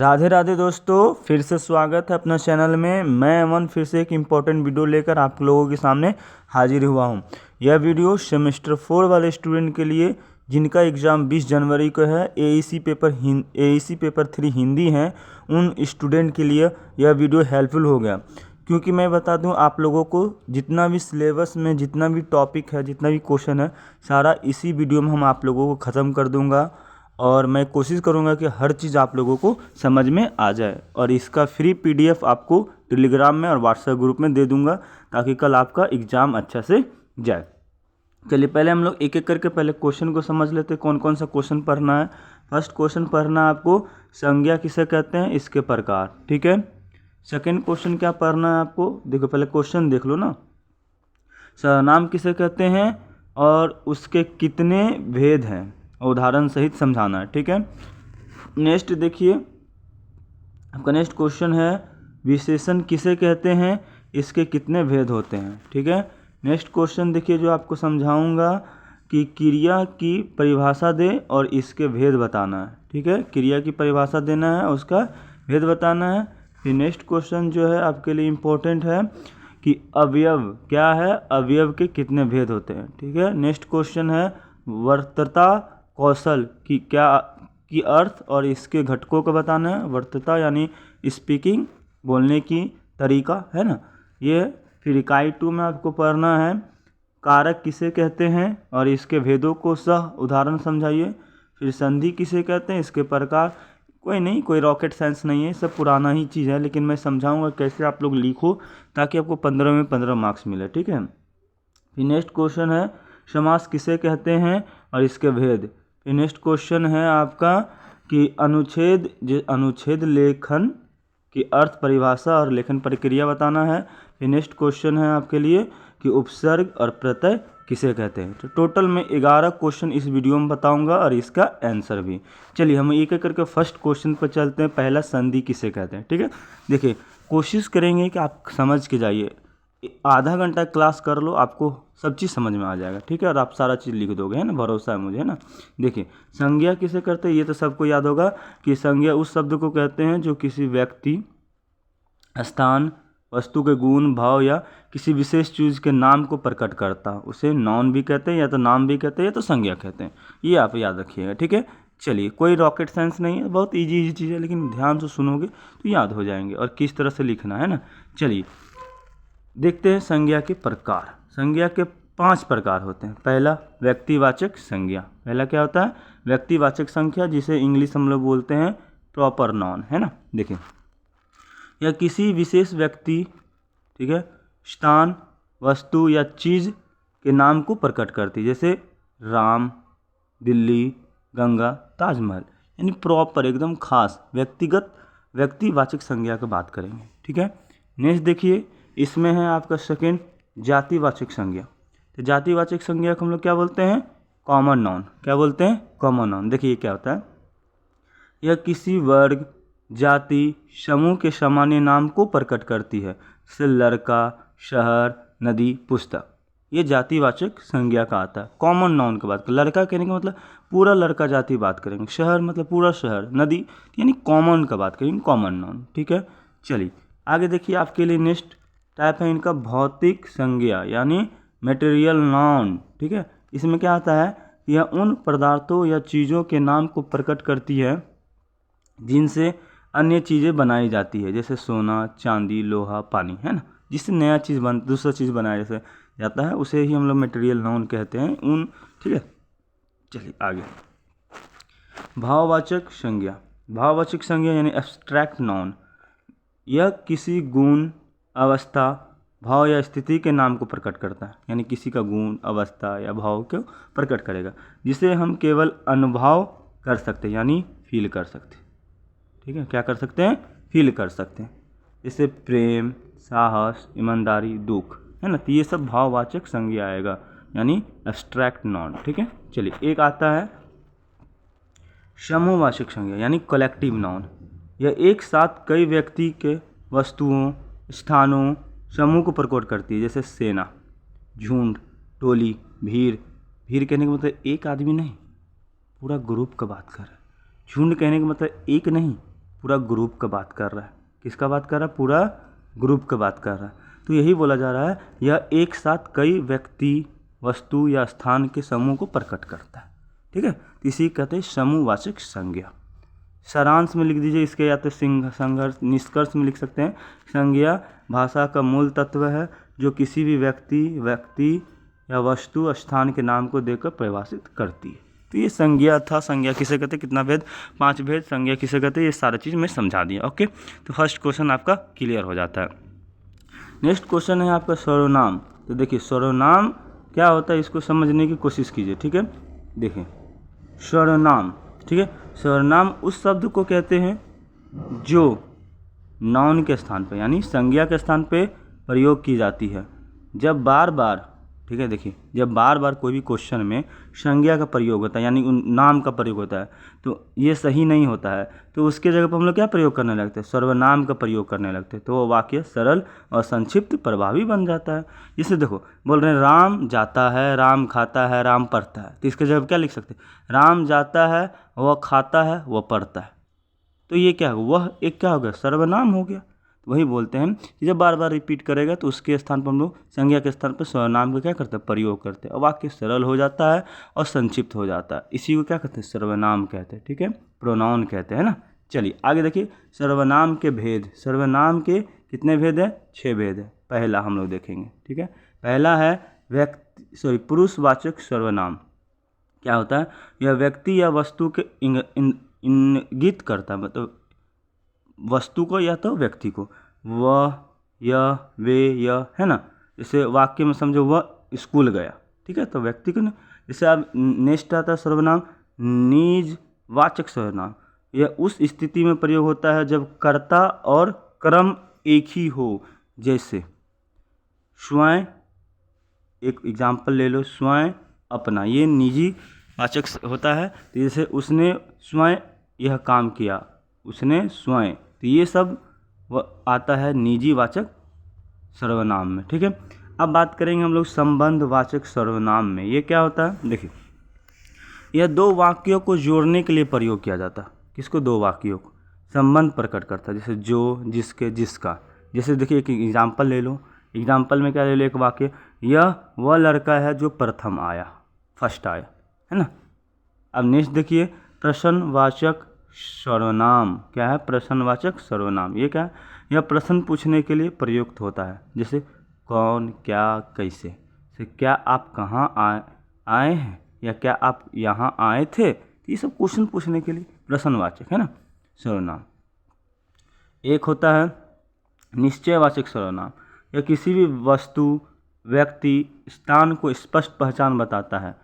राधे राधे दोस्तों, फिर से स्वागत है अपना चैनल में। मैं अमन फिर से एक इम्पोर्टेंट वीडियो लेकर आप लोगों के सामने हाजिर हुआ हूं। यह वीडियो सेमेस्टर 4 वाले स्टूडेंट के लिए जिनका एग्ज़ाम 20 जनवरी को है, एईसी पेपर 3 हिंदी हैं, उन स्टूडेंट के लिए यह वीडियो हेल्पफुल हो गया। क्योंकि मैं बता दूं आप लोगों को, जितना भी सिलेबस में जितना भी टॉपिक है, जितना भी क्वेश्चन है, सारा इसी वीडियो में हम आप लोगों को ख़त्म कर दूंगा। और मैं कोशिश करूंगा कि हर चीज़ आप लोगों को समझ में आ जाए। और इसका फ्री पीडीएफ आपको टेलीग्राम में और व्हाट्सएप ग्रुप में दे दूंगा, ताकि कल आपका एग्ज़ाम अच्छा से जाए। चलिए पहले हम लोग एक एक करके पहले क्वेश्चन को समझ लेते हैं, कौन कौन सा क्वेश्चन पढ़ना है। फर्स्ट क्वेश्चन पढ़ना है आपको, संज्ञा किसे कहते हैं, इसके प्रकार। ठीक है। सेकेंड क्वेश्चन क्या पढ़ना है आपको, देखो पहले क्वेश्चन देख लो ना। सर्वनाम किसे कहते हैं और उसके कितने भेद हैं, उदाहरण सहित समझाना है। ठीक है। नेक्स्ट देखिए, आपका नेक्स्ट क्वेश्चन है, विशेषण किसे कहते हैं, इसके कितने भेद होते हैं। ठीक है। नेक्स्ट क्वेश्चन देखिए जो आपको समझाऊंगा कि क्रिया की परिभाषा दे और इसके भेद बताना है। ठीक है। क्रिया की परिभाषा देना है, उसका भेद बताना है। फिर नेक्स्ट क्वेश्चन जो है आपके लिए इम्पोर्टेंट है कि अवयव क्या है, अवयव के कितने भेद होते हैं। ठीक है। नेक्स्ट क्वेश्चन है, वक्तृता कौशल की अर्थ और इसके घटकों को बताना है। वक्तृता यानी स्पीकिंग, बोलने की तरीका है ना ये। फिर इकाई 2 में आपको पढ़ना है, कारक किसे कहते हैं और इसके भेदों को सह उदाहरण समझाइए। फिर संधि किसे कहते हैं, इसके प्रकार। कोई रॉकेट साइंस नहीं है, सब पुराना ही चीज़ है, लेकिन मैं समझाऊंगा कैसे आप लोग लिखो ताकि आपको 15 में 15 मार्क्स मिले। ठीक है। फिर नेक्स्ट क्वेश्चन है, समास किसे कहते हैं और इसके भेद। फिर नेक्स्ट क्वेश्चन है आपका कि अनुच्छेद लेखन की अर्थ परिभाषा और लेखन प्रक्रिया बताना है। फिर नेक्स्ट क्वेश्चन है आपके लिए कि उपसर्ग और प्रत्यय किसे कहते हैं। तो टोटल में 11 क्वेश्चन इस वीडियो में बताऊंगा और इसका आंसर भी। चलिए हम एक एक करके फर्स्ट क्वेश्चन पर चलते हैं। पहला, संधि किसे कहते हैं। ठीक है। देखिए कोशिश करेंगे कि आप समझ के जाइए, आधा घंटा क्लास कर लो, आपको सब चीज़ समझ में आ जाएगा। ठीक है। और आप सारा चीज़ लिख दोगे, है ना, भरोसा है मुझे, है ना। देखिए संज्ञा किसे करते हैं, ये तो सबको याद होगा कि संज्ञा उस शब्द को कहते हैं जो किसी व्यक्ति, स्थान, वस्तु के गुण, भाव या किसी विशेष चीज़ के नाम को प्रकट करता है। उसे नाउन भी कहते हैं, या तो नाम भी कहते हैं, या तो संज्ञा कहते हैं। ये आप याद रखिएगा। ठीक है। चलिए कोई रॉकेट साइंस नहीं है, बहुत इजी चीज़ है, लेकिन ध्यान से सुनोगे तो याद हो जाएंगे और किस तरह से लिखना है ना। चलिए देखते हैं संज्ञा के प्रकार। संज्ञा के 5 प्रकार होते हैं। पहला, व्यक्तिवाचक संज्ञा। पहला क्या होता है, व्यक्तिवाचक संख्या, जिसे इंग्लिश हम लोग बोलते हैं प्रॉपर नाउन, है ना। देखिए यह किसी विशेष व्यक्ति, ठीक है, स्थान, वस्तु या चीज़ के नाम को प्रकट करती है, जैसे राम, दिल्ली, गंगा, ताजमहल। यानी प्रॉपर एकदम खास व्यक्तिवाचक संज्ञा की बात करेंगे। ठीक है। नेक्स्ट देखिए, इसमें है आपका सेकेंड, जातिवाचक संज्ञा। तो जातिवाचक संज्ञा को हम लोग क्या बोलते हैं, कॉमन नाउन। क्या बोलते हैं, कॉमन नाउन। देखिए ये क्या होता है, यह किसी वर्ग, जाति, समूह के सामान्य नाम को प्रकट करती है, जैसे लड़का, शहर, नदी, पुस्तक। ये जातिवाचक संज्ञा का आता है। कॉमन नाउन की बात, लड़का कहने का मतलब पूरा लड़का जाति बात करेंगे, शहर मतलब पूरा शहर, नदी यानी कॉमन का बात करेंगे, कॉमन नाउन। ठीक है। चलिए आगे देखिए, आपके लिए नेक्स्ट टाइप है इनका भौतिक संज्ञा, यानी मटेरियल नाउन। ठीक है। इसमें क्या आता है, यह उन पदार्थों या चीज़ों के नाम को प्रकट करती है जिनसे अन्य चीज़ें बनाई जाती है, जैसे सोना, चांदी, लोहा, पानी, है ना। जिससे नया चीज़ दूसरा चीज़ बनाया जैसे जाता है, उसे ही हम लोग मटेरियल नाउन कहते हैं उन। ठीक है। चलिए आगे, भाववाचक संज्ञा। भाववाचक संज्ञा यानी एब्स्ट्रैक्ट नाउन। यह किसी गुण, अवस्था, भाव या स्थिति के नाम को प्रकट करता है, यानी किसी का गुण, अवस्था या भाव को प्रकट करेगा, जिसे हम केवल अनुभव कर सकते हैं, यानी फील कर सकते हैं। ठीक है। क्या कर सकते हैं, फील कर सकते हैं, जैसे प्रेम, साहस, ईमानदारी, दुख, है ना। तो ये सब भाववाचक संज्ञा आएगा, यानी एब्स्ट्रैक्ट नाउन। ठीक है। चलिए एक आता है समूहवाचक संज्ञा, यानी कलेक्टिव नाउन। यह एक साथ कई व्यक्ति के, वस्तुओं, स्थानों, समूह को प्रकट करती है, जैसे सेना, झुंड, टोली, भीड़। भीड़ कहने का मतलब एक आदमी नहीं, पूरा ग्रुप का बात कर रहा है। झुंड कहने का मतलब एक नहीं, पूरा ग्रुप का बात कर रहा है। किसका बात कर रहा है? पूरा ग्रुप का बात कर रहा है। तो यही बोला जा रहा है यह एक साथ कई व्यक्ति, वस्तु या स्थान के समूह को प्रकट करता है। ठीक है, तो इसी कहते हैं समूहवाचक संज्ञा। सारांश में लिख दीजिए इसके, या तो संघर्ष निष्कर्ष में लिख सकते हैं। संज्ञा भाषा का मूल तत्व है जो किसी भी व्यक्ति या वस्तु स्थान के नाम को देकर परिभाषित करती है। तो ये संज्ञा था। संज्ञा किसे कहते हैं? कितना भेद? 5 भेद। संज्ञा किसे कहते हैं? ये सारा चीज़ मैं समझा दिया। ओके, तो फर्स्ट क्वेश्चन आपका क्लियर हो जाता है। नेक्स्ट क्वेश्चन है आपका सर्वनाम। तो देखिए सर्वनाम क्या होता है, इसको समझने की कोशिश कीजिए। ठीक है, देखिए सर्वनाम, ठीक है, सर्वनाम उस शब्द को कहते हैं जो नाउन के स्थान पर यानी संज्ञा के स्थान पे प्रयोग की जाती है जब बार बार, ठीक है, देखिए जब बार बार कोई भी क्वेश्चन में संज्ञा का प्रयोग होता है यानी उन नाम का प्रयोग होता है तो ये सही नहीं होता है, तो उसके जगह पर हम लोग क्या प्रयोग करने लगते हैं? सर्वनाम का प्रयोग करने लगते हैं। तो वो वाक्य सरल और संक्षिप्त प्रभावी बन जाता है। इसे देखो, बोल रहे हैं राम जाता है, राम खाता है, राम पढ़ता है, तो इसके जगह पर क्या लिख सकते हैं? राम जाता है, वह खाता है, वह पढ़ता है। तो ये क्या होगा? वह एक क्या हो गया? सर्वनाम हो गया। तो वही बोलते हैं कि जब बार बार रिपीट करेगा तो उसके स्थान पर हम लोग संज्ञा के स्थान पर सर्वनाम का क्या करते हैं? प्रयोग करते हैं और वाक्य सरल हो जाता है और संक्षिप्त हो जाता है। इसी को क्या कहते हैं? सर्वनाम कहते हैं। ठीक है, प्रोनाउन कहते हैं ना। चलिए आगे देखिए, सर्वनाम के भेद। सर्वनाम के कितने भेद है? 6 भेद है। पहला हम लोग देखेंगे। ठीक है, पहला है पुरुषवाचक सर्वनाम। क्या होता है? यह व्यक्ति या वस्तु के इंगित करता है, मतलब वस्तु को या तो व्यक्ति को। वह, यह, वे, यह, है ना। जैसे वाक्य में समझो वह स्कूल गया, ठीक है, तो व्यक्ति को। जैसे अब नेक्स्ट आता है सर्वनाम निजवाचक सर्वनाम। यह उस स्थिति में प्रयोग होता है जब कर्ता और क्रम एक ही हो। जैसे स्वयं, एक एग्जाम्पल ले लो, स्वयं, अपना, ये निजी वाचक होता है। तो जैसे उसने स्वयं यह काम किया, उसने स्वयं, तो ये सब आता है निजी वाचक सर्वनाम में। ठीक है, अब बात करेंगे हम लोग संबंधवाचक सर्वनाम में। ये क्या होता है? देखिए, यह 2 वाक्यों को जोड़ने के लिए प्रयोग किया जाता है। किसको? 2 वाक्यों को। संबंध प्रकट करता है, जैसे जो, जिसके, जिसका। जैसे देखिए एक एग्जाम्पल ले लो। एग्जाम्पल में क्या ले लो? एक वाक्य, यह वह लड़का है जो प्रथम आया, फर्स्ट आया, है ना। अब नेक्स्ट देखिए, प्रश्नवाचक सर्वनाम। क्या है? प्रश्नवाचक सर्वनाम। ये क्या है? यह प्रश्न पूछने के लिए प्रयुक्त होता है। जैसे कौन, क्या, कैसे। जैसे क्या आप कहाँ आए हैं, या क्या आप यहाँ आए थे। तो ये सब क्वेश्चन पूछने के लिए प्रश्नवाचक, है ना, सर्वनाम। एक होता है निश्चयवाचक सर्वनाम। यह किसी भी वस्तु, व्यक्ति, स्थान को स्पष्ट पहचान बताता है।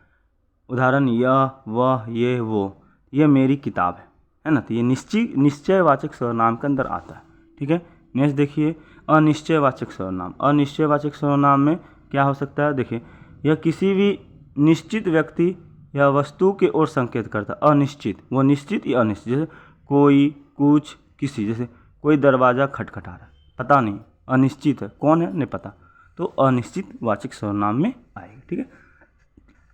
उदाहरण, यह, वह, ये, वो, यह मेरी किताब है ना। तो ये निश्चयवाचक सर्वनाम के अंदर आता है। ठीक है, नेक्स्ट देखिए अनिश्चयवाचक सर्वनाम। अनिश्चयवाचक सर्वनाम में क्या हो सकता है? देखिए, यह किसी भी निश्चित व्यक्ति या वस्तु के ओर संकेत करता है। अनिश्चित, वो निश्चित या अनिश्चित। जैसे कोई, कुछ, किसी। जैसे कोई दरवाज़ा खटखटा रहा है, पता नहीं, अनिश्चित है, कौन है नहीं पता, तो अनिश्चित वाचक सर्वनाम में आएगा। ठीक है,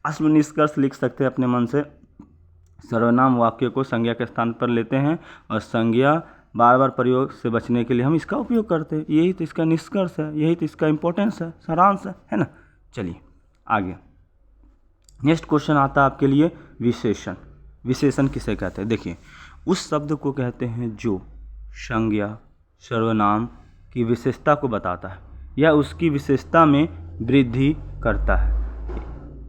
अश्व निष्कर्ष लिख सकते हैं अपने मन से। सर्वनाम वाक्य को संज्ञा के स्थान पर लेते हैं और संज्ञा बार बार प्रयोग से बचने के लिए हम इसका उपयोग करते हैं। यही तो इसका निष्कर्ष है, यही तो इसका इम्पोर्टेंस है, सारांश है ना। चलिए आगे, नेक्स्ट क्वेश्चन आता है आपके लिए विशेषण। विशेषण किसे कहते हैं? देखिए, उस शब्द को कहते हैं जो संज्ञा सर्वनाम की विशेषता को बताता है या उसकी विशेषता में वृद्धि करता है।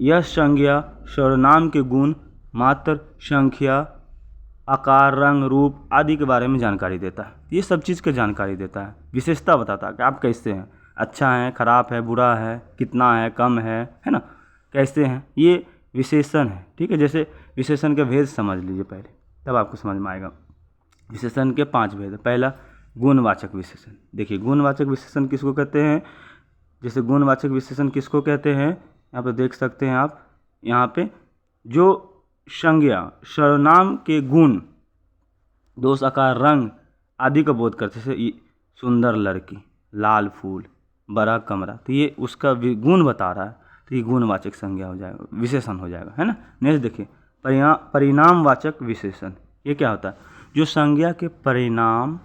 यह संज्ञा सर्वनाम के गुण, मात्र, संख्या, आकार, रंग, रूप आदि के बारे में जानकारी देता है। ये सब चीज़ की जानकारी देता है, विशेषता बताता है कि आप कैसे हैं, अच्छा है, खराब है, बुरा है, कितना है, कम है ना, कैसे हैं, ये विशेषण है। ठीक है, जैसे विशेषण के भेद समझ लीजिए पहले, तब आपको समझ में आएगा। विशेषण के 5 भेद है। पहला गुणवाचक विशेषण। देखिए, गुणवाचक विशेषण किसको कहते हैं? जैसे गुणवाचक विशेषण किसको कहते हैं, यहाँ पे देख सकते हैं आप, यहाँ पे जो संज्ञा सर्वनाम के गुण, दोष, आकार, रंग आदि का बोध करते, जैसे सुंदर लड़की, लाल फूल, बड़ा कमरा, तो ये उसका गुण बता रहा है, तो ये गुणवाचक संज्ञा हो जाएगा, विशेषण हो जाएगा, है ना। नेक्स्ट देखिए परिणामवाचक विशेषण। ये क्या होता है? जो संज्ञा के परिणाम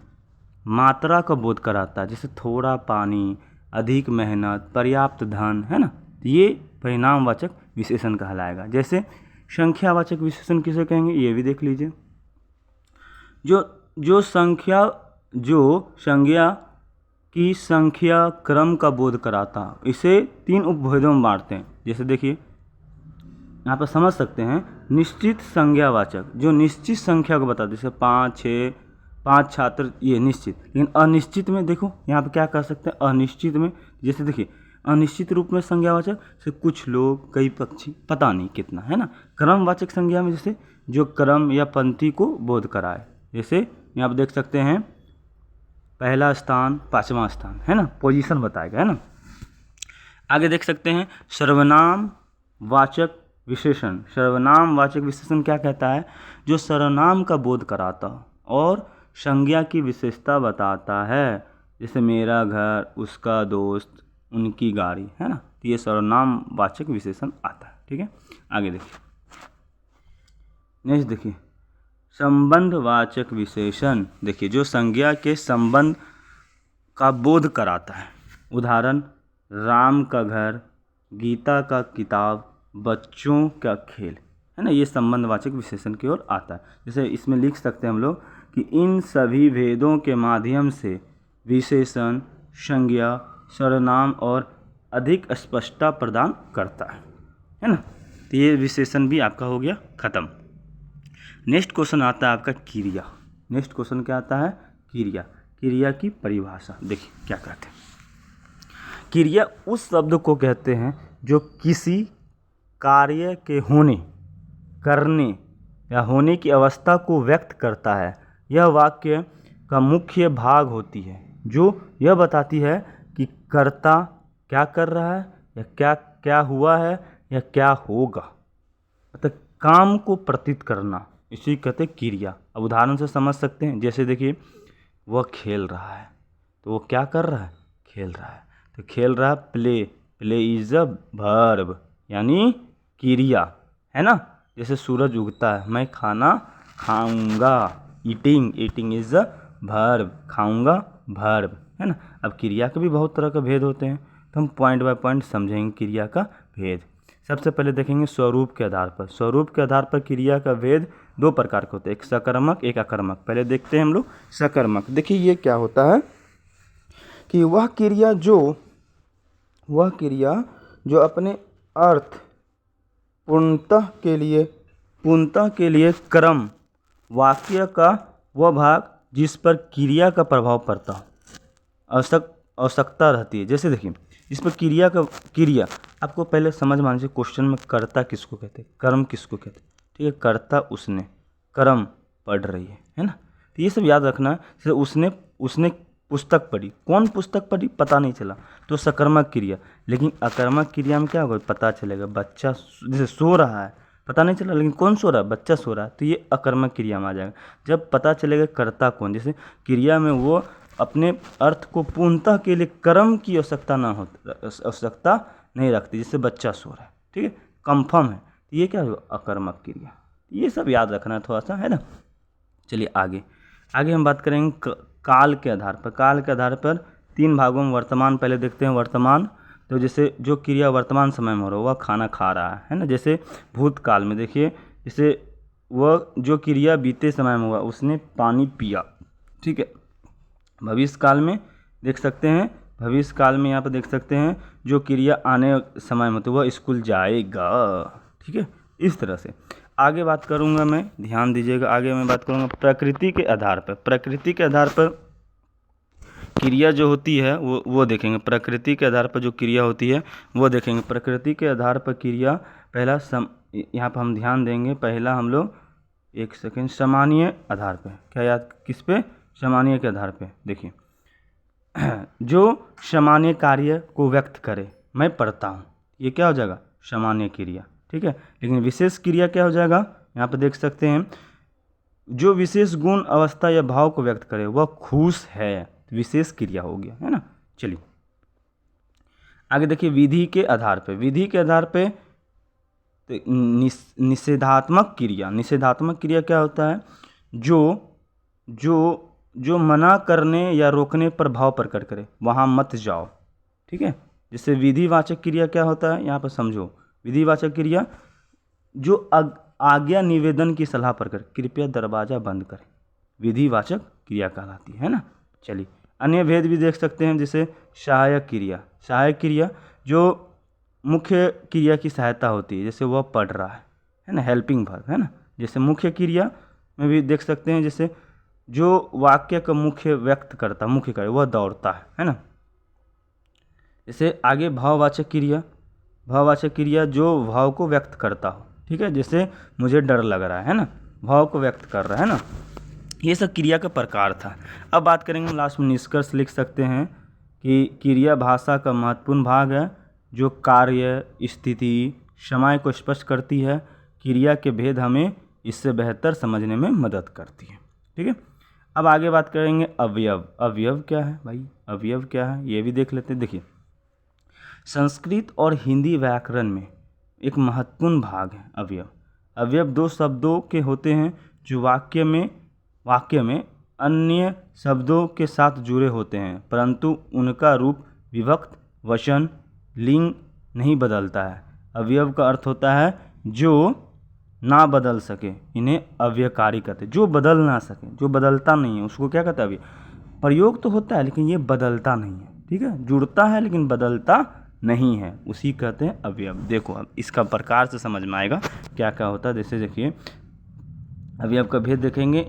मात्रा का बोध कराता है, जैसे थोड़ा पानी, अधिक मेहनत, पर्याप्त धन, है ना, ये परिणामवाचक विशेषण कहलाएगा। जैसे संख्यावाचक विशेषण किसे कहेंगे, ये भी देख लीजिए। जो संज्ञा की संख्या क्रम का बोध कराता, इसे 3 उपभेदों में बांटते हैं। जैसे देखिए यहाँ पर समझ सकते हैं, निश्चित संज्ञावाचक जो निश्चित संख्या को बताते, जैसे 5, 6, 5 छात्र, ये निश्चित। लेकिन अनिश्चित में देखो यहाँ पे क्या कर सकते हैं, अनिश्चित में जैसे देखिए अनिश्चित रूप में संज्ञावाचक से कुछ लोग, कई पक्षी, पता नहीं कितना, है ना। क्रमवाचक संज्ञा में जैसे जो क्रम या पंक्ति को बोध कराए, जैसे यहाँ पे देख सकते हैं पहला स्थान, 5वां स्थान, है ना, पोजीशन बताएगा, है ना। आगे देख सकते हैं सर्वनाम वाचक विशेषण। सर्वनाम वाचक विशेषण क्या कहता है, जो सर्वनाम का बोध कराता और संज्ञा की विशेषता बताता है, जैसे मेरा घर, उसका दोस्त, उनकी गाड़ी, है ना, तो ये सर्वनाम वाचक विशेषण आता है। ठीक है, आगे देखिए, नेक्स्ट देखिए संबंधवाचक विशेषण। देखिए जो संज्ञा के संबंध का बोध कराता है, उदाहरण राम का घर, गीता का किताब, बच्चों का खेल, है ना, ये संबंधवाचक विशेषण की ओर आता है। जैसे इसमें लिख सकते हैं हम लोग कि इन सभी भेदों के माध्यम से विशेषण संज्ञा सर्वनाम और अधिक स्पष्टता प्रदान करता है ना। तो ये विशेषण भी आपका हो गया खत्म। नेक्स्ट क्वेश्चन आता है आपका क्रिया। नेक्स्ट क्वेश्चन क्या आता है, क्रिया। क्रिया की परिभाषा देखिए क्या कहते हैं। क्रिया उस शब्द को कहते हैं जो किसी कार्य के होने, करने या होने की अवस्था को व्यक्त करता है। यह वाक्य का मुख्य भाग होती है, जो यह बताती है कि कर्ता क्या कर रहा है, या क्या हुआ है, या क्या होगा, मतलब काम को प्रतीत करना, इसी कहते हैं क्रिया। अब उदाहरण से समझ सकते हैं, जैसे देखिए वह खेल रहा है, तो वो क्या कर रहा है, खेल रहा है, तो खेल रहा है, प्ले इज अ वर्ब, यानी क्रिया, है ना। जैसे सूरज उगता है, मैं खाना खाऊंगा, ईटिंग इज अ वर्ब, खाऊंगा वर्ब, है ना। अब क्रिया के भी बहुत तरह के भेद होते हैं, तो हम पॉइंट बाय पॉइंट समझेंगे क्रिया का भेद। सबसे पहले देखेंगे स्वरूप के आधार पर। स्वरूप के आधार पर क्रिया का भेद 2 प्रकार के होते हैं, एक सकर्मक, एक अकर्मक। पहले देखते हैं हम लोग सकर्मक। देखिए ये क्या होता है कि वह क्रिया जो अपने अर्थ पूर्णतः के लिए क्रम, वाक्य का वह भाग जिस पर क्रिया का प्रभाव पड़ता हो, आवश्यकता रहती है। जैसे देखिए इस पर क्रिया आपको पहले समझ मान लीजिए, क्वेश्चन में कर्ता किसको कहते हैं, कर्म किसको कहते हैं, ठीक है। कर्ता उसने, कर्म पढ़ रही है ना। तो ये सब याद रखना है। जैसे उसने पुस्तक पढ़ी, कौन पुस्तक पढ़ी पता नहीं चला, तो सकर्मक क्रिया। लेकिन अकर्मक क्रिया में क्या होगा, पता चलेगा, बच्चा जैसे सो रहा है, पता नहीं चला, लेकिन कौन सो रहा है, बच्चा सो रहा है, तो ये अकर्मक क्रिया में आ जाएगा। जब पता चलेगा कर्ता कौन, जैसे क्रिया में वो अपने अर्थ को पूर्णतः के लिए कर्म की आवश्यकता नहीं रखती, जैसे बच्चा सो रहा है, ठीक है, कंफर्म है, तो ये क्या होगा, अकर्मक क्रिया। ये सब याद रखना है थोड़ा सा, है ना। चलिए आगे हम बात करेंगे काल के आधार पर। काल के आधार पर 3 भागों में वर्तमान पहले देखते हैं। वर्तमान तो जैसे जो क्रिया वर्तमान समय में हो रहा है, वह खाना खा रहा है ना। जैसे भूतकाल में देखिए, जैसे वह जो क्रिया बीते समय में हुआ, उसने पानी पिया, ठीक है। भविष्य काल में देख सकते हैं, भविष्य काल में यहाँ पर देख सकते हैं जो क्रिया आने समय में, तो वह स्कूल जाएगा, ठीक है। इस तरह से आगे बात करूँगा मैं, ध्यान दीजिएगा। आगे मैं बात करूँगा प्रकृति के आधार पर। प्रकृति के आधार पर क्रिया जो होती है वो देखेंगे। प्रकृति के आधार पर जो क्रिया होती है वो देखेंगे। प्रकृति के आधार पर क्रिया पहला यहाँ पर हम ध्यान देंगे, पहला हम लोग एक सेकेंड, सामान्य आधार पे। क्या याद, किस पे, सामान्य के आधार पे। देखिए जो सामान्य कार्य को व्यक्त करे, मैं पढ़ता हूँ, ये क्या हो जाएगा, सामान्य क्रिया, ठीक है। लेकिन विशेष क्रिया क्या हो जाएगा, यहाँ पे देख सकते हैं जो विशेष गुण, अवस्था या भाव को व्यक्त करे, वह खुश है, विशेष क्रिया हो गया, है ना। चलिए आगे देखिए विधि के आधार पे। विधि के आधार पे तो निषेधात्मक क्रिया। निषेधात्मक क्रिया क्या होता है, जो जो मना करने या रोकने पर भाव प्रकट करे वहाँ मत जाओ। ठीक है, जैसे विधिवाचक क्रिया क्या होता है यहाँ पर समझो। विधिवाचक क्रिया जो आज्ञा निवेदन की सलाह पर करे, कृपया दरवाज़ा बंद करें, विधिवाचक क्रिया कहलाती है ना। चलिए अन्य भेद भी देख सकते हैं, जैसे सहायक क्रिया। सहायक क्रिया जो मुख्य क्रिया की सहायता होती है, जैसे वह पढ़ रहा है ना, हेल्पिंग वर्ब है ना। जैसे मुख्य क्रिया में भी देख सकते हैं, जैसे जो वाक्य का मुख्य व्यक्त करता, मुख्य कार्य, वह दौड़ता है ना। जैसे आगे भाववाचक क्रिया। भाववाचक क्रिया जो भाव को व्यक्त करता हो। ठीक है, जैसे मुझे डर लग रहा है ना, भाव को व्यक्त कर रहा है ना। ये सब क्रिया का प्रकार था। अब बात करेंगे लास्ट में, निष्कर्ष लिख सकते हैं कि क्रिया भाषा का महत्वपूर्ण भाग है जो कार्य, स्थिति, समय को स्पष्ट करती है। क्रिया के भेद हमें इससे बेहतर समझने में मदद करती है। ठीक है, अब आगे बात करेंगे अवयव। अवयव क्या है भाई, अवयव क्या है ये भी देख लेते हैं। देखिए, संस्कृत और हिंदी व्याकरण में एक महत्वपूर्ण भाग है अवयव। अवयव दो शब्दों के होते हैं जो वाक्य में अन्य शब्दों के साथ जुड़े होते हैं, परंतु उनका रूप, विभक्त, वचन, लिंग नहीं बदलता है। अवयव का अर्थ होता है जो ना बदल सके, इन्हें अव्ययकारी कहते हैं। जो बदल ना सके, जो बदलता नहीं है, उसको क्या कहते हैं, अवयव। प्रयोग तो होता है लेकिन ये बदलता नहीं है। ठीक है, जुड़ता है लेकिन बदलता नहीं है, उसी कहते हैं अवयव। देखो अब इसका प्रकार से समझ में आएगा क्या क्या होता है। जैसे देखिए, अवयव का भेद देखेंगे,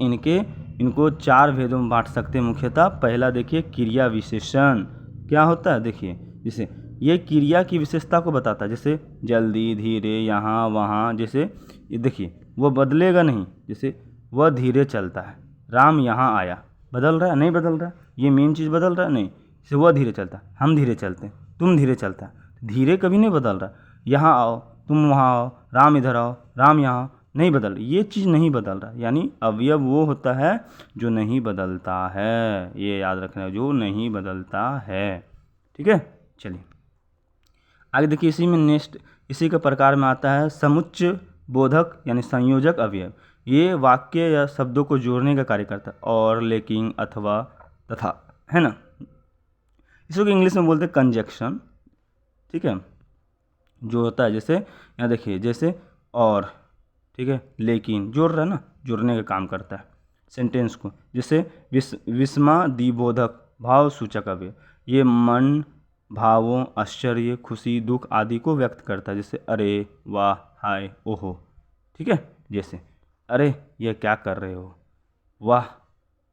इनको 4 भेदों में बांट सकते हैं मुख्यतः। पहला देखिए क्रिया विशेषण क्या होता है। देखिए, जैसे ये क्रिया की विशेषता को बताता है, जैसे जल्दी, धीरे, यहाँ वहाँ। जैसे ये देखिए, वो बदलेगा नहीं, जैसे वह धीरे चलता है, राम यहाँ आया, बदल रहा है नहीं बदल रहा है, ये मेन चीज़ बदल रहा है नहीं। जैसे वह धीरे चलता है, हम धीरे चलते हैं, तुम धीरे चलता है, धीरे कभी नहीं बदल रहा। यहाँ आओ, तुम वहाँ आओ, राम इधर आओ, राम यहाँ, नहीं बदल, ये चीज़ नहीं बदल रहा। यानी अवयव वो होता है जो नहीं बदलता है, ये याद रखना, जो नहीं बदलता है। ठीक है, चलिए आगे देखिए, इसी के प्रकार में आता है समुच्चय बोधक यानी संयोजक अवयव। ये वाक्य या शब्दों को जोड़ने का कार्य करता है, और, लेकिन, अथवा, तथा, है ना। इसको इंग्लिश में बोलते हैं कंजक्शन। ठीक है, जो होता है, जैसे यहाँ देखिए, जैसे और, ठीक है, लेकिन जोड़ रहा है ना, जोड़ने का काम करता है सेंटेंस को। जैसे विस्मयादिबोधक भाव सूचक अवयव, ये मन, भावों, आश्चर्य, खुशी, दुख आदि को व्यक्त करता है। जैसे अरे, वाह, हाय, ओहो। ठीक है, जैसे अरे ये क्या कर रहे हो, वाह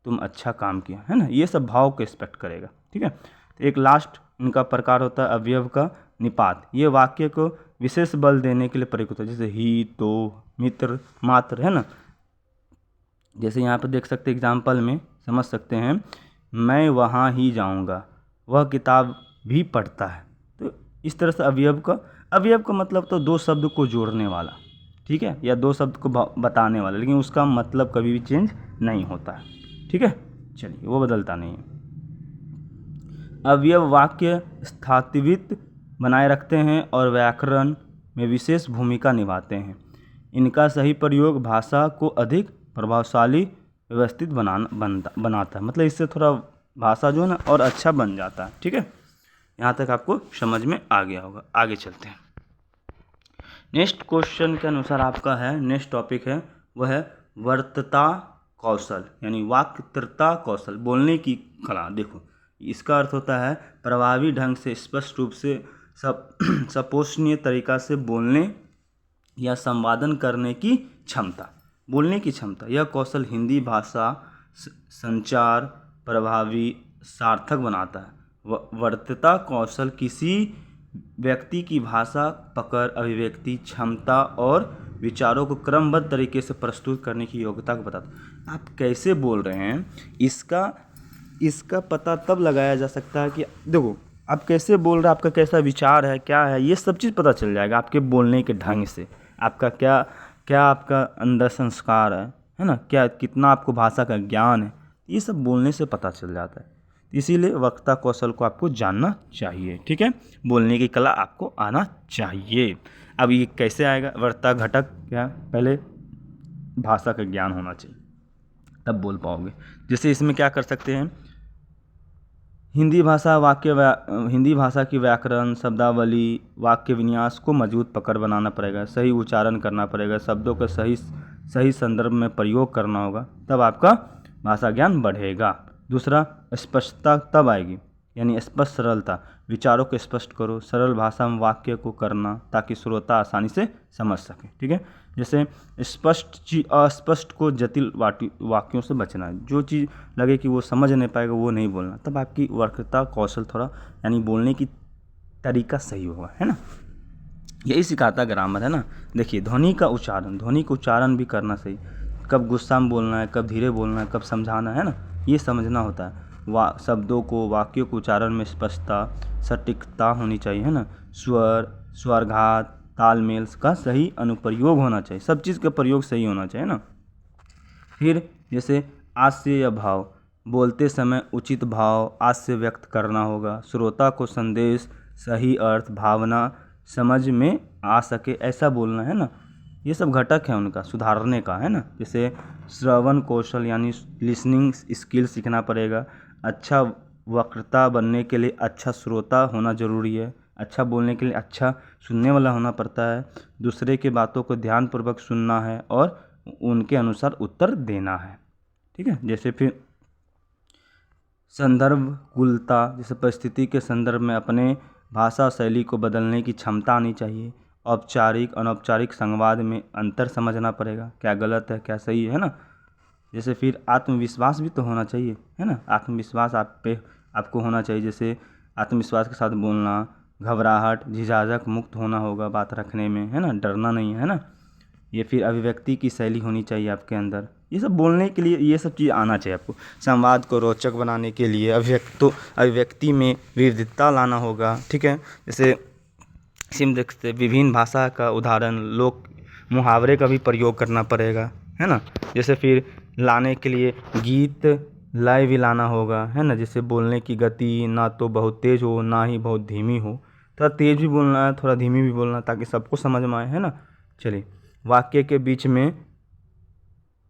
तुम अच्छा काम किया, है ना। ये सब भाव को एक्सपेक्ट करेगा। ठीक है, तो एक लास्ट इनका प्रकार होता है अवयव का निपात। ये वाक्य को विशेष बल देने के लिए प्रयुक्त होता है, जैसे ही, तो, मित्र, मात्र, है ना। जैसे यहाँ पे देख सकते एग्जाम्पल में समझ सकते हैं, मैं वहाँ ही जाऊँगा, वह किताब भी पढ़ता है। तो इस तरह से अवयव का मतलब तो 2 शब्द को जोड़ने वाला, ठीक है, या 2 शब्द को बताने वाला, लेकिन उसका मतलब कभी भी चेंज नहीं होता है। ठीक है, चलिए वो बदलता नहीं है। अवयव वाक्य स्थायित्व बनाए रखते हैं और व्याकरण में विशेष भूमिका निभाते हैं। इनका सही प्रयोग भाषा को अधिक प्रभावशाली, व्यवस्थित बनाता है। मतलब इससे थोड़ा भाषा जो है ना और अच्छा बन जाता है। ठीक है, यहाँ तक आपको समझ में आ गया होगा। आगे चलते हैं। नेक्स्ट क्वेश्चन के अनुसार आपका है, नेक्स्ट टॉपिक है वह है वक्तृता कौशल, यानी वक्तृता कौशल, बोलने की कला। देखो, इसका अर्थ होता है प्रभावी ढंग से, स्पष्ट रूप से, सपोषणीय तरीका से बोलने या संवादन करने की क्षमता। बोलने की क्षमता, यह कौशल हिंदी भाषा संचार प्रभावी, सार्थक बनाता है। वक्तृता कौशल किसी व्यक्ति की भाषा पकड़, अभिव्यक्ति क्षमता और विचारों को क्रमबद्ध तरीके से प्रस्तुत करने की योग्यता को बताता है। आप कैसे बोल रहे हैं, इसका पता तब लगाया जा सकता है कि देखो आप कैसे बोल रहे हैं, आपका कैसा विचार है, क्या है, ये सब चीज़ पता चल जाएगा आपके बोलने के ढंग से। आपका क्या आपका अंदर संस्कार है ना, क्या कितना आपको भाषा का ज्ञान है, ये सब बोलने से पता चल जाता है। इसीलिए वक्ता कौशल को आपको जानना चाहिए। ठीक है, बोलने की कला आपको आना चाहिए। अब ये कैसे आएगा, वक्ता घटक क्या, पहले भाषा का ज्ञान होना चाहिए, तब बोल पाओगे। जैसे इसमें क्या कर सकते हैं, हिंदी भाषा की व्याकरण, शब्दावली, वाक्य विन्यास को मजबूत पकड़ बनाना पड़ेगा, सही उच्चारण करना पड़ेगा, शब्दों का सही संदर्भ में प्रयोग करना होगा, तब आपका भाषा ज्ञान बढ़ेगा। दूसरा, स्पष्टता तब आएगी, यानी स्पष्ट सरलता, विचारों को स्पष्ट करो, सरल भाषा में वाक्य को करना ताकि श्रोता आसानी से समझ सके। ठीक है, जैसे अस्पष्ट को जटिल वाक्यों से बचना है, जो चीज़ लगे कि वो समझ नहीं पाएगा वो नहीं बोलना, तब आपकी वक्तृता कौशल थोड़ा यानी बोलने की तरीका सही होगा, है ना। यही सिखाता ग्रामर, है ना। देखिए ध्वनि का उच्चारण भी करना सही, कब गुस्सा में बोलना है, कब धीरे बोलना है, कब समझाना है ना, ये समझना होता है। शब्दों को, वाक्यों को उच्चारण में स्पष्टता, सटीकता होनी चाहिए, है ना। स्वरघात, तालमेल का सही अनुप्रयोग होना चाहिए, सब चीज़ का प्रयोग सही होना चाहिए ना। फिर जैसे हास्य या भाव, बोलते समय उचित भाव हास्य व्यक्त करना होगा, श्रोता को संदेश, सही अर्थ, भावना समझ में आ सके ऐसा बोलना, है ना। ये सब घटक है उनका सुधारने का, है ना। जैसे श्रवण कौशल यानी लिसनिंग स्किल सीखना पड़ेगा, अच्छा वक्ता बनने के लिए अच्छा श्रोता होना ज़रूरी है, अच्छा बोलने के लिए अच्छा सुनने वाला होना पड़ता है, दूसरे की बातों को ध्यानपूर्वक सुनना है और उनके अनुसार उत्तर देना है। ठीक है, जैसे फिर संदर्भकुलता, जैसे परिस्थिति के संदर्भ में अपने भाषा शैली को बदलने की क्षमता आनी चाहिए। औपचारिक अनौपचारिक संवाद में अंतर समझना पड़ेगा, क्या गलत है क्या सही है ना। जैसे फिर आत्मविश्वास भी तो होना चाहिए, है ना। आत्मविश्वास आपको होना चाहिए, जैसे आत्मविश्वास के साथ बोलना, घबराहट झिझक मुक्त होना होगा बात रखने में, है ना, डरना नहीं है ना। ये फिर अभिव्यक्ति की शैली होनी चाहिए आपके अंदर, ये सब बोलने के लिए ये सब चीज़ आना चाहिए आपको। संवाद को रोचक बनाने के लिए अभिव्यक्ति में विविधता लाना होगा। ठीक है, जैसे सिम देखते विभिन्न भाषा का उदाहरण, लोक मुहावरे का भी प्रयोग करना पड़ेगा, है ना। जैसे फिर लाने के लिए गीत लय भी लाना होगा, है ना। जैसे बोलने की गति ना तो बहुत तेज़ हो ना ही बहुत धीमी हो, थोड़ा तेज़ भी बोलना है थोड़ा धीमी भी बोलना ताकि सबको समझ में आए, है ना। चलिए, वाक्य के बीच में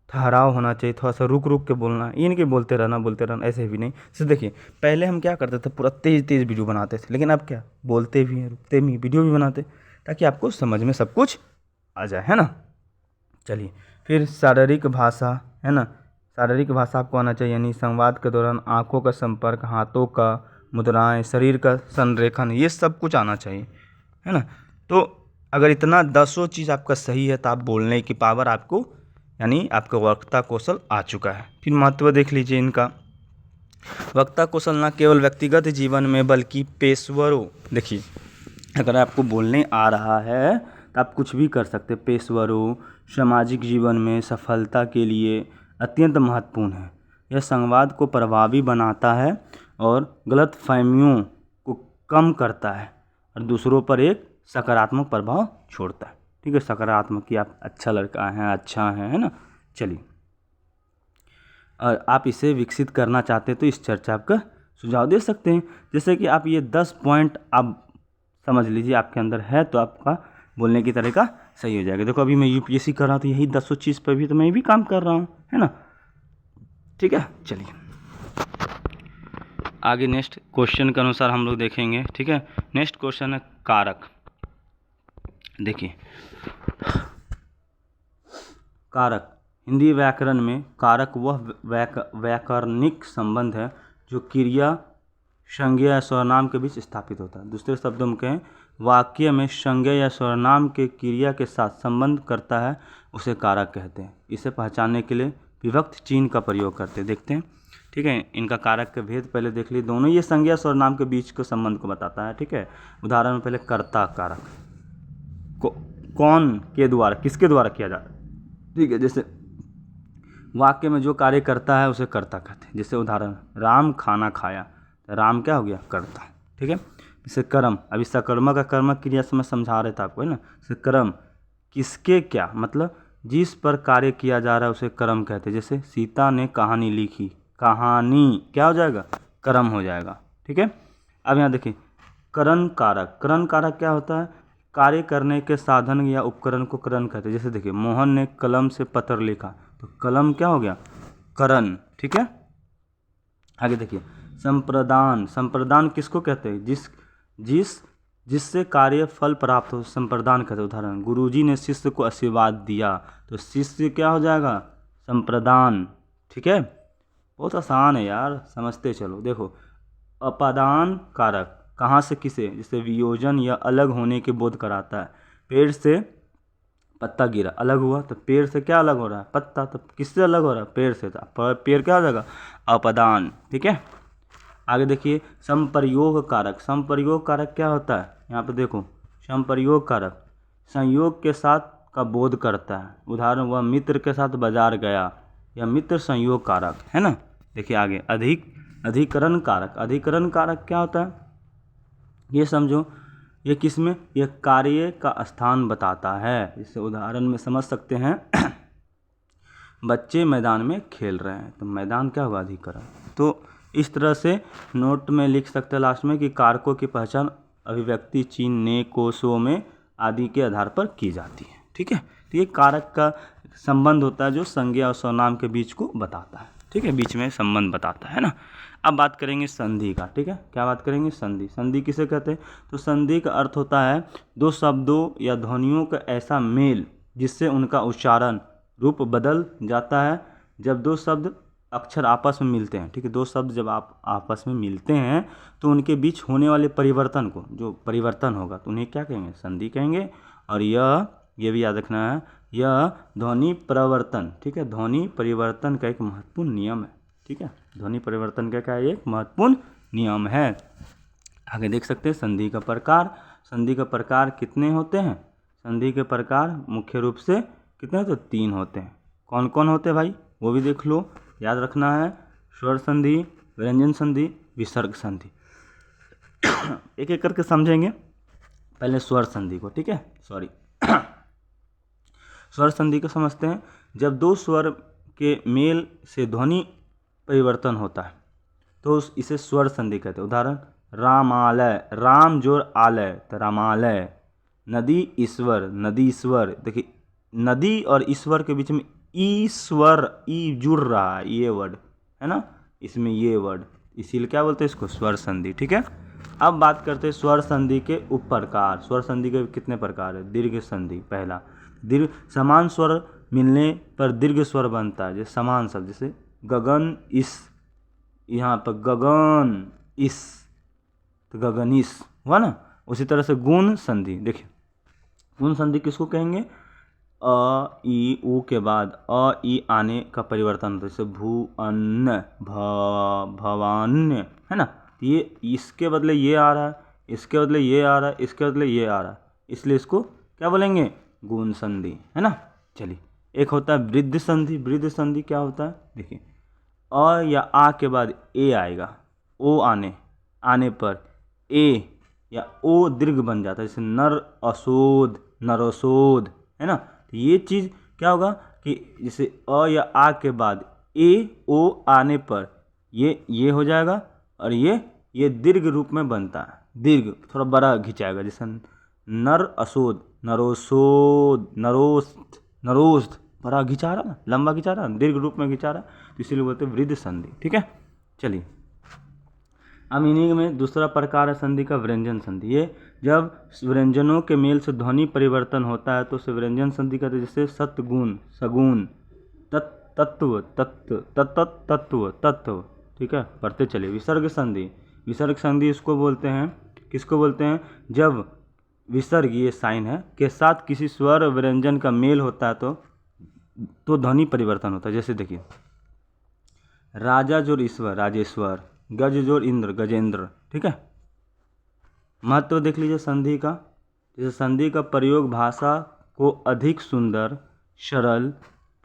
ठहराव होना चाहिए, थोड़ा सा रुक रुक के बोलना, ये नहीं कि बोलते रहना ऐसे भी नहीं। तो देखिए पहले हम क्या करते थे, पूरा तेज़ वीडियो बनाते थे, लेकिन अब क्या, बोलते भी हैं रुकते भी वीडियो भी बनाते, ताकि आपको समझ में सब कुछ आ जाए, है ना। चलिए, फिर शारीरिक भाषा, है ना। शारीरिक भाषा आपको आना चाहिए, यानी संवाद के दौरान आंखों का संपर्क, हाथों का मुद्राएं, शरीर का संरेखन, ये सब कुछ आना चाहिए, है ना। तो अगर इतना 10 चीज़ आपका सही है तो आप बोलने की पावर आपको यानी आपका वक्ता कौशल आ चुका है। फिर महत्व देख लीजिए इनका। वक्ता कौशल न केवल व्यक्तिगत जीवन में बल्कि पेशेवरों, देखिए अगर आपको बोलने आ रहा है तो आप कुछ भी कर सकते, पेशेवरों सामाजिक जीवन में सफलता के लिए अत्यंत महत्वपूर्ण है। यह संवाद को प्रभावी बनाता है और गलतफहमियों को कम करता है और दूसरों पर एक सकारात्मक प्रभाव छोड़ता है। ठीक है, सकारात्मक कि आप अच्छा लड़का हैं, अच्छा है ना। चलिए, और आप इसे विकसित करना चाहते हैं तो इस चर्चा का सुझाव दे सकते हैं। जैसे कि आप ये 10 पॉइंट आप समझ लीजिए आपके अंदर है तो आपका बोलने की तरीका सही हो जाएगा। देखो अभी मैं यूपीएससी कर रहा हूँ तो यही 10 चीज़ पर भी तो मैं भी काम कर रहा हूँ, है ना। ठीक है, चलिए आगे नेक्स्ट क्वेश्चन के अनुसार हम लोग देखेंगे। ठीक है, नेक्स्ट क्वेश्चन है कारक। देखिए कारक, हिंदी व्याकरण में कारक वह व्याकरणिक संबंध है जो क्रिया, संज्ञा या सर्वनाम के बीच स्थापित होता है। दूसरे शब्दों में कहें, वाक्य में संज्ञा या सर्वनाम के क्रिया के साथ संबंध करता है, उसे कारक कहते हैं। इसे पहचानने के लिए विभक्त चिन्ह का प्रयोग करते हैं। देखते हैं, ठीक है, इनका कारक के भेद पहले देख लीजिए। दोनों ये संज्ञा सर्वनाम के बीच के संबंध को बताता है। ठीक है, उदाहरण में पहले कर्ता कारक, कौन के द्वारा, किसके द्वारा किया जाता है। ठीक है, जैसे वाक्य में जो कार्य करता है उसे कर्ता कहते हैं। जैसे उदाहरण, राम खाना खाया, तो राम क्या हो गया, कर्ता। ठीक है, जैसे कर्म, अभी सकर्मक का कर्मक क्रिया से मैं समझा रहा था आपको, है ना। जैसे कर्म, किसके क्या, मतलब जिस पर कार्य किया जा रहा है उसे कर्म कहते हैं। जैसे सीता ने कहानी लिखी, कहानी क्या हो जाएगा, कर्म हो जाएगा। ठीक है, अब यहाँ देखिए करण कारक, करण कारक क्या होता है, कार्य करने के साधन या उपकरण को करण कहते हैं। जैसे देखिए मोहन ने कलम से पत्र लिखा, तो कलम क्या हो गया, करण, ठीक है। आगे देखिए, संप्रदान। संप्रदान किसको कहते हैं? जिससे कार्य फल प्राप्त हो, संप्रदान कहते हैं। उदाहरण, गुरुजी ने शिष्य को आशीर्वाद दिया, तो शिष्य क्या हो जाएगा? संप्रदान, ठीक है। बहुत आसान है यार, समझते चलो। देखो, अपादान कारक कहाँ से किसे? जिससे वियोजन या अलग होने के बोध कराता है। पेड़ से पत्ता गिरा, अलग हुआ, तो पेड़ से क्या अलग हो रहा है? पत्ता। तो किससे अलग हो रहा है? पेड़ से। पेड़ क्या हो जाएगा? अपादान, ठीक है। आगे देखिए, संप्रयोग कारक। संप्रयोग कारक क्या होता है? यहाँ पे देखो, संप्रयोग कारक संयोग के साथ का बोध करता है। उदाहरण, वह मित्र के साथ बाजार गया, यह मित्र संयोग कारक है ना। देखिए आगे, अधिकरण कारक। अधिकरण कारक क्या होता है? ये समझो, ये किसमें? ये कार्य का स्थान बताता है। इससे उदाहरण में समझ सकते हैं बच्चे मैदान में खेल रहे हैं, तो मैदान क्या होगा? अधिकरण। तो इस तरह से नोट में लिख सकते हैं लास्ट में कि कारकों की पहचान अभिव्यक्ति चिन्ह, कोशों में आदि के आधार पर की जाती है, ठीक है। तो ये कारक का संबंध होता है जो संज्ञा और सर्वनाम के बीच को बताता है, ठीक है, बीच में संबंध बताता है ना। अब बात करेंगे संधि का, ठीक है। क्या बात करेंगे? संधि। संधि किसे कहते हैं? तो संधि का अर्थ होता है दो शब्दों या ध्वनियों का ऐसा मेल जिससे उनका उच्चारण रूप बदल जाता है। जब दो शब्द अक्षर आपस में मिलते हैं, ठीक है, दो शब्द जब आप आपस में मिलते हैं तो उनके बीच होने वाले परिवर्तन को, जो परिवर्तन होगा, तो उन्हें क्या कहेंगे? संधि कहेंगे। और ये भी याद रखना है, यह ध्वनि परिवर्तन, ठीक है, ध्वनि परिवर्तन का एक महत्वपूर्ण नियम है, ठीक है। ध्वनि परिवर्तन का क्या है? एक महत्वपूर्ण नियम है। आगे देख सकते हैं संधि का प्रकार। संधि का प्रकार कितने होते हैं? संधि के प्रकार मुख्य रूप से कितने? तो 3 होते हैं। कौन कौन होते हैं भाई? वो भी देख लो, याद रखना है। स्वर संधि, व्यंजन संधि, विसर्ग संधि। एक एक करके समझेंगे। पहले स्वर संधि को, ठीक है, सॉरी स्वर संधि को समझते हैं। जब दो स्वर के मेल से ध्वनि परिवर्तन होता है तो इसे स्वर संधि कहते हैं। उदाहरण, रामालय, राम जोर आलय, तो रामालय। नदी ईश्वर, नदीश्वर। देखिए, नदी और ईश्वर के बीच में ईश्वर, ई जुड़ रहा है, ये वर्ड है ना, इसमें ये वर्ड, इसीलिए क्या बोलते हैं इसको? स्वर संधि, ठीक है। अब बात करते हैं स्वर संधि के उप प्रकार। स्वर संधि के कितने प्रकार है? दीर्घ संधि। पहला, दीर्घ, समान स्वर मिलने पर दीर्घ स्वर बनता है। जैसे समान शब्द, जैसे गगन इस, यहाँ पर गगन इस, तो गगनिस हुआ ना। उसी तरह से गुण संधि। देखिए, गुण संधि किसको कहेंगे? अ ई उ के बाद अ ई आने का परिवर्तन होता है। जैसे भू अन्न, भवान्य, है ना। ये इसके बदले ये आ रहा है, इसके बदले ये आ रहा है, इसके बदले ये आ रहा है, इसलिए इसको क्या बोलेंगे? गुण संधि, है ना। चलिए, एक होता है वृद्ध संधि। वृद्ध संधि क्या होता है? देखिए, अ या आ के बाद ए आएगा, ओ आने पर ए या ओ दीर्घ बन जाता है। जैसे नर असोद, नरोसोद, है ना। तो ये चीज़ क्या होगा कि जैसे अ या आ के बाद ए ओ आने पर ये हो जाएगा, और ये दीर्घ रूप में बनता है। दीर्घ थोड़ा बड़ा खिंचाएगा, जैसे नर असोद, नरोसोद, नरोस्त, बड़ा खिंचा रहा ना, लंबा खिंचा रहा, दीर्घ रूप में खिंचा रहा, तो इसीलिए बोलते हैं वृद्ध संधि, ठीक है। चलिए, अब इन्हीं में दूसरा प्रकार है संधि का व्यंजन संधि। ये जब व्यंजनों के मेल से ध्वनि परिवर्तन होता है तो उसे व्यंजन संधि कहते हैं। जैसे सतगुण, सगुन, तत्व, तत्व, ठीक है। पढ़ते चलिए। विसर्ग संधि। विसर्ग संधि इसको बोलते हैं, किसको बोलते हैं? जब विसर्ग, ये साइन है, के साथ किसी स्वर व्यंजन का मेल होता है तो ध्वनि परिवर्तन होता है। जैसे देखिए, राजा जोर ईश्वर, राजेश्वर, गज जोर इंद्र, गजेंद्र, ठीक है। महत्व देख लीजिए संधि का। जैसे संधि का प्रयोग भाषा को अधिक सुंदर, सरल,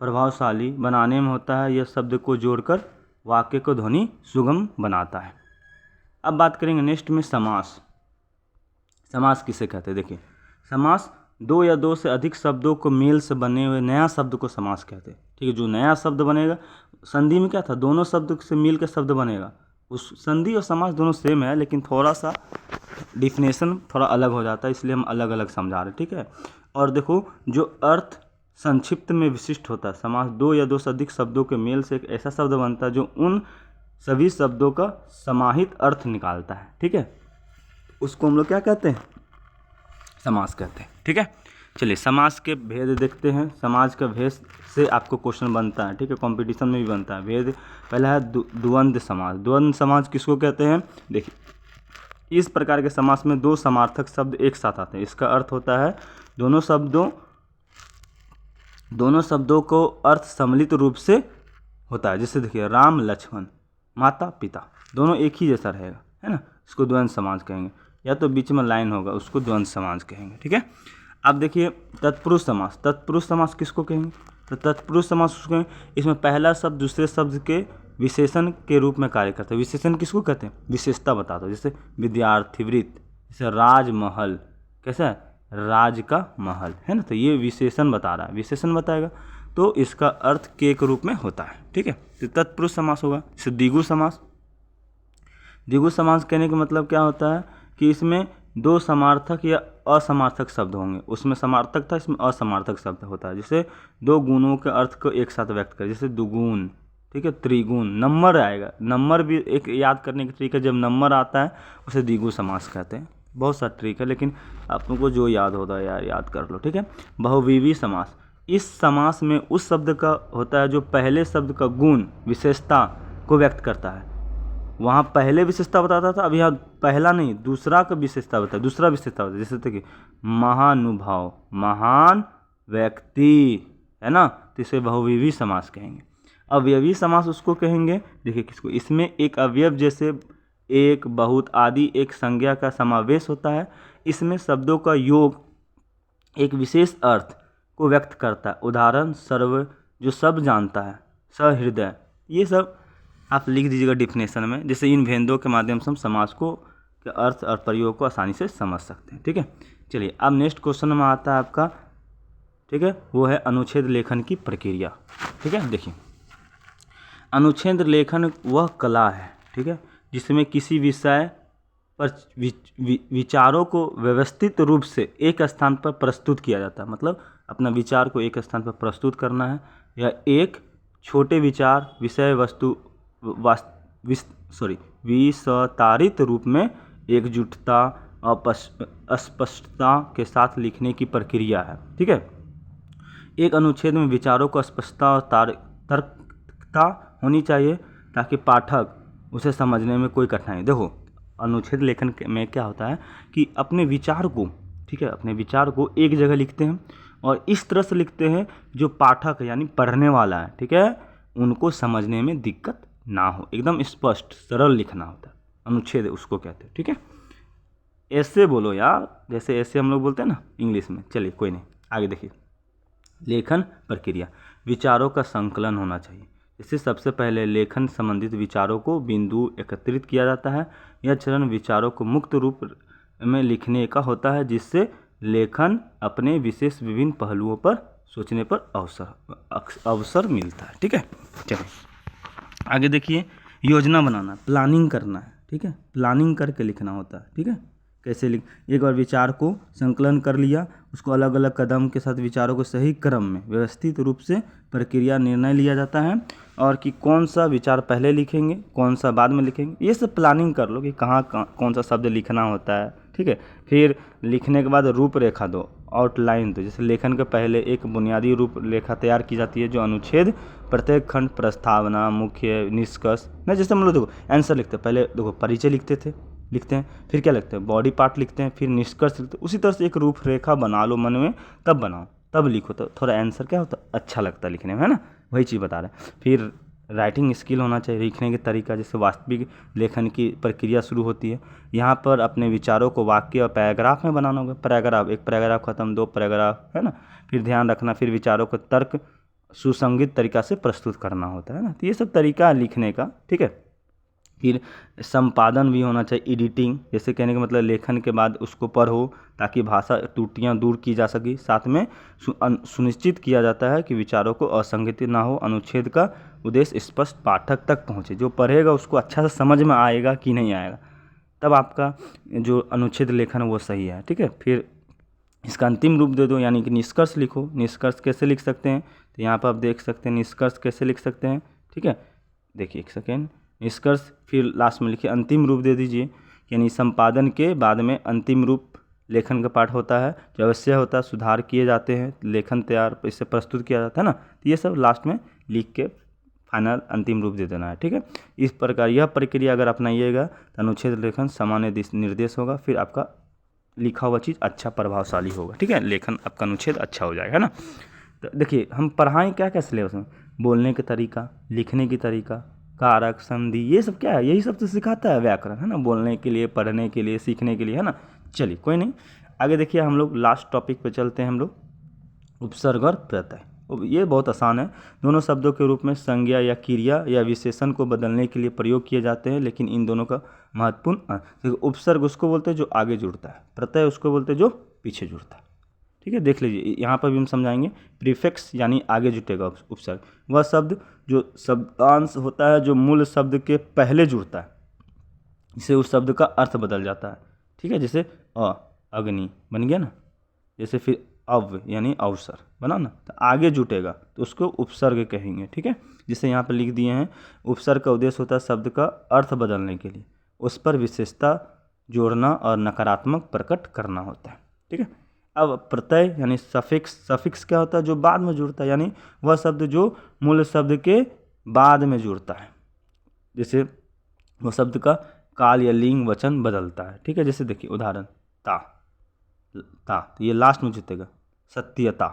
प्रभावशाली बनाने में होता है। यह शब्द को जोड़कर वाक्य को ध्वनि सुगम बनाता है। अब बात करेंगे नेक्स्ट में समास। समास किसे कहते हैं? देखिए, समास दो या दो से अधिक शब्दों को मेल से बने हुए नया शब्द को समास कहते हैं, ठीक है। जो नया शब्द बनेगा, संधि में क्या था? दोनों शब्द से मिल कर शब्द बनेगा। उस संधि और समास दोनों सेम है, लेकिन थोड़ा सा डिफिनेशन थोड़ा अलग हो जाता है, इसलिए हम अलग अलग समझा रहे हैं, ठीक है। और देखो, जो अर्थ संक्षिप्त में विशिष्ट होता है। समास दो या दो से अधिक शब्दों के मेल से एक ऐसा शब्द बनता है जो उन सभी शब्दों का समाहित अर्थ निकालता है। ठीक है, उसको हम लोग क्या कहते हैं? समास कहते हैं। ठीक है, चलिए समास के भेद देखते हैं। समास का भेद से आपको क्वेश्चन बनता है। ठीक है, कंपटीशन में भी बनता है भेद। पहला है द्वंद्व समास। द्वंद्व समास किसको कहते हैं? देखिए, इस प्रकार के समास में दो समार्थक शब्द एक साथ आते हैं। इसका अर्थ होता है दोनों शब्दों को अर्थ सम्मिलित रूप से होता है। जैसे देखिए, राम लक्ष्मण, माता पिता, दोनों एक ही जैसा रहेगा, है ना, इसको द्वंद्व समास कहेंगे। या तो बीच में लाइन होगा, उसको द्वंद्व समास कहेंगे। ठीक है, अब देखिए तत्पुरुष समास। तत्पुरुष समास किसको कहेंगे? तो तत्पुरुष समास उसको कहेंगे, इसमें पहला शब्द दूसरे शब्द के विशेषण के रूप में कार्य करता है। विशेषण किसको कहते हैं? विशेषता बताता है। जैसे विद्यार्थी वृत्त, जैसे राजमहल, कैसा है? राज का महल, है ना, तो ये विशेषण बता रहा है, विशेषण बताएगा तो इसका अर्थ के एक रूप में होता है। ठीक है, तो तत्पुरुष समास होगा। जैसे द्विगु समास। द्विगु समास कहने का मतलब क्या होता है कि इसमें दो समार्थक या असमार्थक शब्द होंगे। उसमें समार्थक था, इसमें असमार्थक शब्द होता है। जैसे दो गुणों के अर्थ को एक साथ व्यक्त कर, जैसे दुगुन, ठीक है, त्रिगुण, नंबर आएगा। नंबर भी एक याद करने की ट्रिक है, जब नंबर आता है उसे द्विगु समास कहते हैं। बहुत सा ट्रिक है, लेकिन आप लोगों को जो याद होता है यार याद कर लो। ठीक है, बहुव्रीहि समास। इस समास में उस शब्द का होता है जो पहले शब्द का गुण विशेषता को व्यक्त करता है। वहाँ पहले विशेषता बताता था, अब यहाँ पहला नहीं दूसरा का विशेषता बताता है, दूसरा विशेषता बताता है। जैसे देखिए, महानुभाव, महान व्यक्ति, है ना, तो इसे बहुव्रीहि समास कहेंगे। अवयवी समास उसको कहेंगे, देखिए किसको, इसमें एक अवयव जैसे एक, बहुत आदि एक संज्ञा का समावेश होता है। इसमें शब्दों का योग एक विशेष अर्थ को व्यक्त करता है। उदाहरण सर्व, जो सब जानता है, सहृदय, ये सब आप लिख दीजिएगा डिफिनेशन में। जैसे इन भेदों के माध्यम से हम समास को के अर्थ और प्रयोग को आसानी से समझ सकते हैं। ठीक है, चलिए अब नेक्स्ट क्वेश्चन में आता है आपका, ठीक है, वो है अनुच्छेद लेखन की प्रक्रिया। ठीक है, देखिए अनुच्छेद लेखन वह कला है, ठीक है, जिसमें किसी विषय पर विचारों को व्यवस्थित रूप से एक स्थान पर प्रस्तुत किया जाता है। मतलब अपना विचार को एक स्थान पर प्रस्तुत करना है, या एक छोटे विचार विषय वस्तु विस्तारित रूप में एकजुटता अस्पष्टता के साथ लिखने की प्रक्रिया है। ठीक है, एक अनुच्छेद में विचारों को स्पष्टता और तर्कता होनी चाहिए ताकि पाठक उसे समझने में कोई कठिनाई। देखो अनुच्छेद लेखन में क्या होता है कि अपने विचार को, ठीक है, अपने विचार को एक जगह लिखते हैं और इस तरह से लिखते हैं जो पाठक यानी पढ़ने वाला है, ठीक है, उनको समझने में दिक्कत ना हो, एकदम स्पष्ट सरल लिखना होता है, अनुच्छेद उसको कहते हैं। ठीक है, ऐसे बोलो यार, जैसे ऐसे हम लोग बोलते हैं ना इंग्लिश में। चलिए कोई नहीं, आगे देखिए। लेखन प्रक्रिया, विचारों का संकलन होना चाहिए। इससे सबसे पहले लेखन संबंधित विचारों को बिंदु एकत्रित किया जाता है। यह चरण विचारों को मुक्त रूप में लिखने का होता है, जिससे लेखन अपने विशेष विभिन्न पहलुओं पर सोचने पर अवसर मिलता है। ठीक है, चलिए आगे देखिए। योजना बनाना, प्लानिंग करना है। ठीक है, प्लानिंग करके लिखना होता है। ठीक है, कैसे लिख, एक बार विचार को संकलन कर लिया, उसको अलग अलग कदम के साथ विचारों को सही क्रम में व्यवस्थित रूप से प्रक्रिया निर्णय लिया जाता है, और कि कौन सा विचार पहले लिखेंगे, कौन सा बाद में लिखेंगे, ये सब प्लानिंग कर लो कि कहाँ कौन सा शब्द लिखना होता है। ठीक है, फिर लिखने के बाद रूपरेखा दो, आउटलाइन दो। जैसे लेखन के पहले एक बुनियादी रूपरेखा तैयार की जाती है जो अनुच्छेद, प्रत्येक खंड, प्रस्तावना, मुख्य, निष्कर्ष ना। जैसे हम लोग देखो आंसर लिखते हैं, पहले देखो परिचय लिखते हैं, फिर क्या लिखते हैं, बॉडी पार्ट लिखते हैं, फिर निष्कर्ष लिखते हैं। उसी तरह से एक रूपरेखा बना लो मन में, तब बनाओ, तब लिखो, तो थोड़ा आंसर क्या होता है, अच्छा लगता है लिखने में, है ना, वही चीज़ बता रहे हैं। फिर राइटिंग स्किल होना चाहिए, लिखने के तरीका, जैसे वास्तविक लेखन की प्रक्रिया शुरू होती है। यहाँ पर अपने विचारों को वाक्य और पैराग्राफ में बनाना होगा। पैराग्राफ, एक पैराग्राफ खत्म, दो पैराग्राफ, है ना। फिर ध्यान रखना, फिर विचारों को तर्क सुसंगत तरीका से प्रस्तुत करना होता है ना। तो ये सब तरीका है लिखने का। ठीक है, फिर संपादन भी होना चाहिए, एडिटिंग। जैसे कहने का मतलब लेखन के बाद उसको पढ़ो ताकि भाषा त्रुटियां दूर की जा सके। साथ में सुनिश्चित किया जाता है कि विचारों को असंगति ना हो, अनुच्छेद का उद्देश्य स्पष्ट पाठक तक पहुंचे। जो पढ़ेगा उसको अच्छा से समझ में आएगा कि नहीं आएगा, तब आपका जो अनुच्छेद लेखन वो सही है। ठीक है, फिर इसका अंतिम रूप दे दो, यानी कि निष्कर्ष लिखो। निष्कर्ष कैसे लिख सकते हैं, तो यहाँ पर आप देख सकते हैं निष्कर्ष कैसे लिख सकते हैं। ठीक है, देखिए एक सेकेंड, निष्कर्ष, फिर लास्ट में लिखिए अंतिम रूप दे दीजिए, यानी संपादन के बाद में अंतिम रूप लेखन का पाठ होता है, जो अवश्य होता है, सुधार किए जाते हैं, लेखन तैयार इससे प्रस्तुत किया जाता है ना, तो ये सब लास्ट में लिख के फाइनल अंतिम रूप दे देना है। ठीक है, इस प्रकार यह प्रक्रिया अगर अपनाइएगा तो अनुच्छेद लेखन सामान्य निर्देश होगा, फिर आपका लिखा हुआ चीज़ अच्छा प्रभावशाली होगा। ठीक है, लेखन आपका अनुच्छेद अच्छा हो जाएगा, है ना। तो देखिए हम पढ़ाएं क्या क्या सिलेबस में, बोलने का तरीका, लिखने की तरीका, कारक, संधि, ये सब क्या है, यही सब तो सिखाता है व्याकरण, है ना, बोलने के लिए, पढ़ने के लिए, सीखने के लिए, है ना। चलिए कोई नहीं, आगे देखिए हम लोग लास्ट टॉपिक पे चलते हैं हम लोग, उपसर्ग और प्रत्यय। ये बहुत आसान है, दोनों शब्दों के रूप में संज्ञा या क्रिया या विशेषण को बदलने के लिए प्रयोग किए जाते हैं, लेकिन इन दोनों का महत्वपूर्ण उपसर्ग उसको बोलते हैं जो आगे जुड़ता है, प्रत्यय उसको बोलते हैं जो पीछे जुड़ता है। ठीक है, देख लीजिए यहाँ पर भी हम समझाएंगे। प्रीफिक्स यानी आगे जुटेगा उपसर्ग, वह शब्द जो शब्दांश होता है जो मूल शब्द के पहले जुड़ता है, इससे उस शब्द का अर्थ बदल जाता है। ठीक है, जैसे अग्नि बन गया ना, जैसे फिर अव यानी अवसर बना ना, तो आगे जुटेगा तो उसको उपसर्ग कहेंगे। ठीक है, जिसे यहाँ पर लिख दिए हैं, उपसर्ग का उद्देश्य होता है शब्द का अर्थ बदलने के लिए उस पर विशेषता जोड़ना और नकारात्मक प्रकट करना होता है। ठीक है, अब प्रत्यय यानी सफिक्स, सफिक्स क्या होता है, जो बाद में जुड़ता है, यानी वह शब्द जो मूल शब्द के बाद में जुड़ता है, जैसे वो शब्द का काल या लिंग वचन बदलता है। ठीक है, जैसे देखिए उदाहरण, ता, तो ये लास्ट में जुटेगा, सत्यता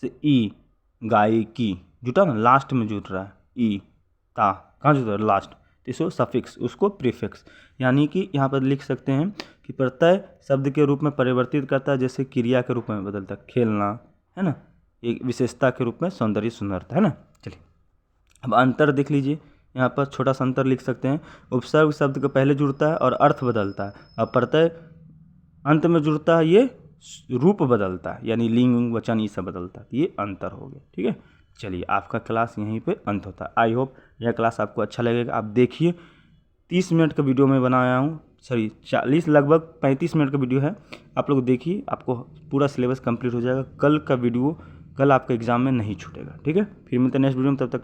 से ई, गायकी जुटा ना, लास्ट में जुट रहा है, ई ता कहाँ जुट रहा है, लास्ट, तो इसको सफिक्स, उसको प्रीफिक्स, यानी कि यहाँ पर लिख सकते हैं कि प्रत्यय शब्द के रूप में परिवर्तित करता है, जैसे क्रिया के रूप में बदलता है, खेलना, है ना, एक विशेषता के रूप में सौंदर्य सुंदरता, है ना। चलिए अब अंतर देख लीजिए, यहाँ पर छोटा सा अंतर लिख सकते हैं, उपसर्ग शब्द के पहले जुड़ता है और अर्थ बदलता है, और प्रत्यय अंत में जुड़ता है, ये रूप बदलता है, यानी लिंग वचन ये सब बदलता है, ये अंतर हो गया। ठीक है, चलिए आपका क्लास यहीं पे अंत होता है। आई होप यह क्लास आपको अच्छा लगेगा। आप देखिए 30 मिनट का वीडियो मैं बनाया हूँ, सॉरी 40 लगभग 35 मिनट का वीडियो है, आप लोग देखिए, आपको पूरा सिलेबस कंप्लीट हो जाएगा। कल का वीडियो, कल आपका एग्जाम में नहीं छूटेगा। ठीक है, फिर मिलते हैं नेक्स्ट वीडियो में, तब तक